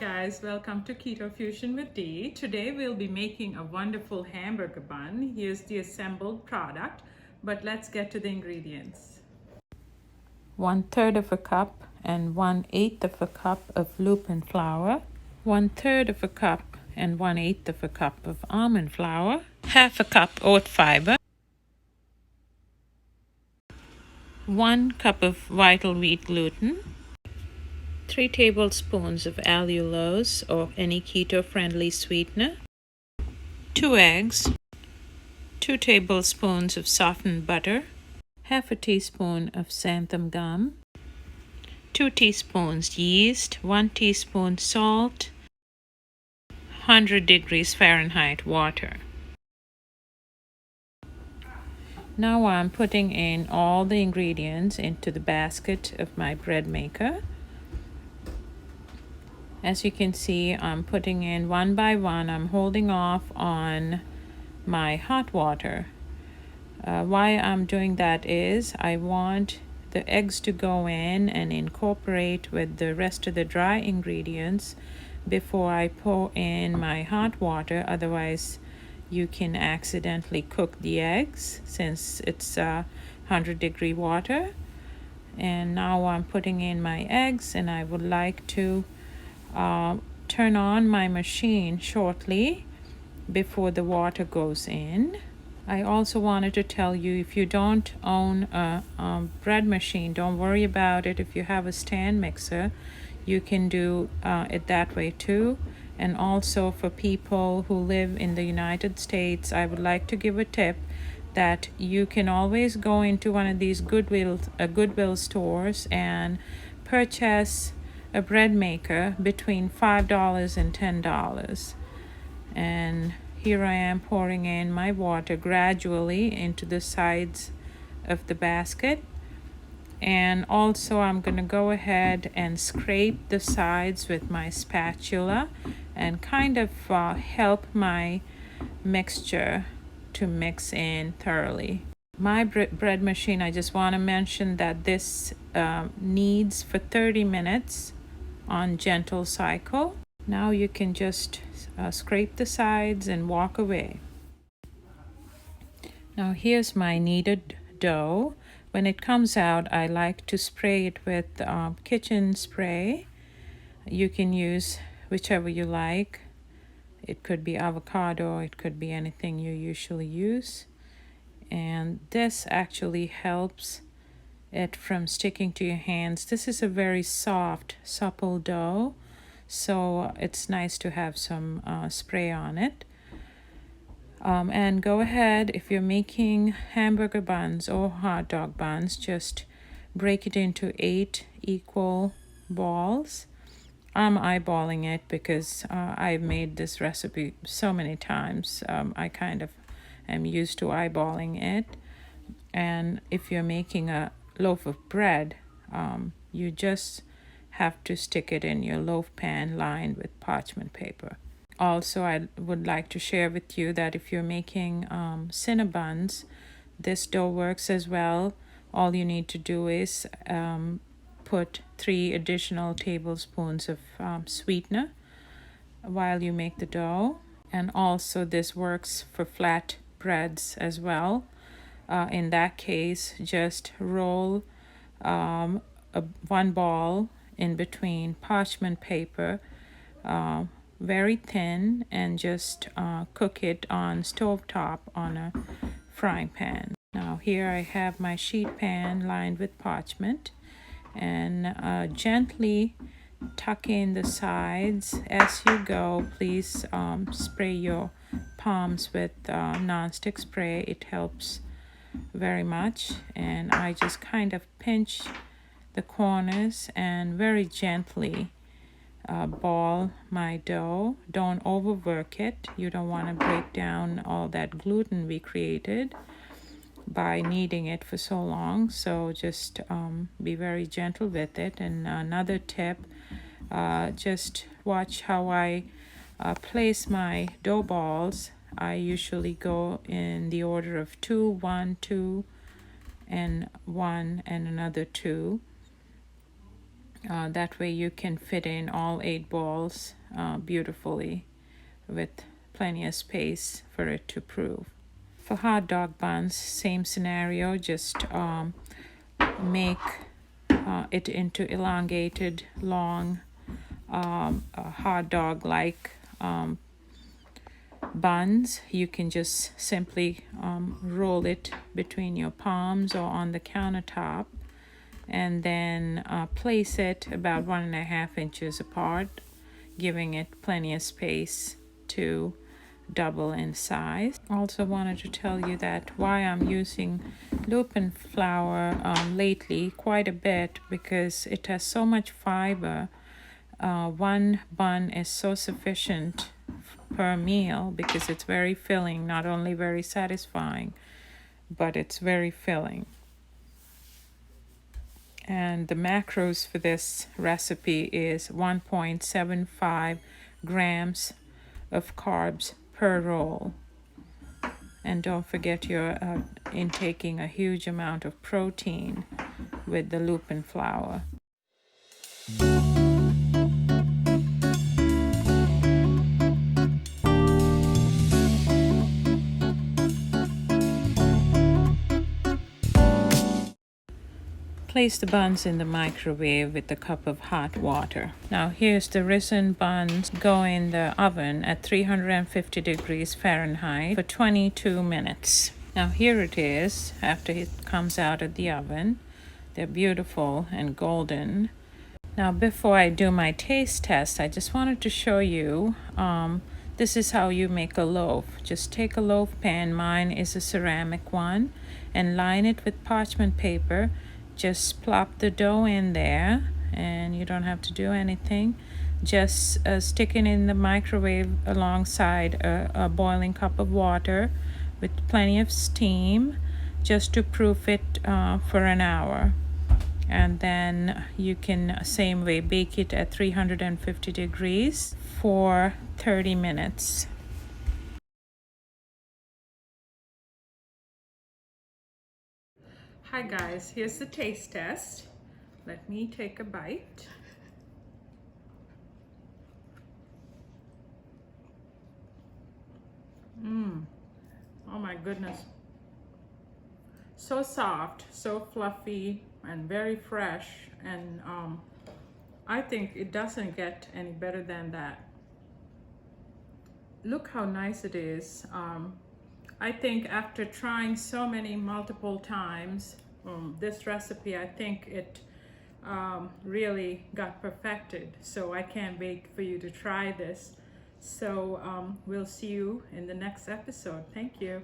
guys, welcome to Keto Fusion with Dee. Today we'll be making a wonderful hamburger bun. Here's the assembled product, but let's get to the ingredients. 1/3 of a cup and 1/8 of a cup of lupin flour, 1/3 of a cup and 1/8 of a cup of almond flour, half a cup oat fiber, 1 cup of vital wheat gluten, 3 tablespoons of allulose or any keto-friendly sweetener, 2 eggs, 2 tablespoons of softened butter, half a teaspoon of xanthan gum, 2 teaspoons yeast, 1 teaspoon salt, 100 degrees Fahrenheit water. Now I'm putting in all the ingredients into the basket of my bread maker. As you can see, I'm putting in one by one. I'm holding off on my hot water. Why I'm doing that is I want the eggs to go in and incorporate with the rest of the dry ingredients before I pour in my hot water. Otherwise, you can accidentally cook the eggs since it's 100-degree water. And now I'm putting in my eggs, and I would like to turn on my machine shortly before the water goes in. I also wanted to tell you, if you don't own a bread machine, don't worry about it. If you have a stand mixer, you can do it that way too. And also for people who live in the United States, I would like to give a tip that you can always go into one of these Goodwill stores and purchase a bread maker between $5 and $10. And here I am pouring in my water gradually into the sides of the basket. And also I'm going to go ahead and scrape the sides with my spatula and kind of help my mixture to mix in thoroughly. My bread machine, I just want to mention that this kneads for 30 minutes on gentle cycle. Now you can just scrape the sides and walk away. Now here's my kneaded dough. When it comes out, I like to spray it with kitchen spray. You can use whichever you like. It could be avocado, it could be anything you usually use. And this actually helps it from sticking to your hands. This is a very soft, supple dough, so it's nice to have some spray on it. And go ahead, if you're making hamburger buns or hot dog buns, just break it into 8 equal balls. I'm eyeballing it because I've made this recipe so many times. I kind of am used to eyeballing it. And if you're making a loaf of bread, you just have to stick it in your loaf pan lined with parchment paper. Also, I would like to share with you that if you're making Cinnabons, this dough works as well. All you need to do is put 3 additional tablespoons of sweetener while you make the dough. And also this works for flat breads as well. In that case, just roll one ball in between parchment paper, very thin, and just cook it on stovetop on a frying pan. Now here I have my sheet pan lined with parchment, and gently tuck in the sides as you go. Please spray your palms with nonstick spray. It helps very much. And I just kind of pinch the corners and very gently ball my dough. Don't overwork it. You don't want to break down all that gluten we created by kneading it for so long. So just be very gentle with it. And another tip, just watch how I place my dough balls. I usually go in the order of 2, 1, 2, and 1, and another 2. That way you can fit in all 8 balls beautifully with plenty of space for it to prove. For hot dog buns, same scenario, just make it into elongated, long, hot dog like buns. You can just simply roll it between your palms or on the countertop, and then place it about 1.5 inches apart, giving it plenty of space to double in size. Also wanted to tell you that why I'm using lupin flour lately quite a bit, because it has so much fiber. One bun is so sufficient per meal because it's very filling, not only very satisfying, but it's very filling. And the macros for this recipe is 1.75 grams of carbs per roll. And don't forget you're intaking a huge amount of protein with the lupin flour. Place the buns in the microwave with a cup of hot water. Now here's the risen buns. Go in the oven at 350 degrees Fahrenheit for 22 minutes. Now here it is after it comes out of the oven. They're beautiful and golden. Now before I do my taste test, I just wanted to show you this is how you make a loaf. Just take a loaf pan, mine is a ceramic one, and line it with parchment paper. Just plop the dough in there, and you don't have to do anything. Just stick it in the microwave alongside a boiling cup of water with plenty of steam, just to proof it for an hour. And then you can, same way, bake it at 350 degrees for 30 minutes. Hi guys, here's the taste test. Let me take a bite. Oh my goodness. So soft, so fluffy, and very fresh. And I think it doesn't get any better than that. Look how nice it is. I think after trying so many multiple times, this recipe, I think it really got perfected. So I can't wait for you to try this. So we'll see you in the next episode. Thank you.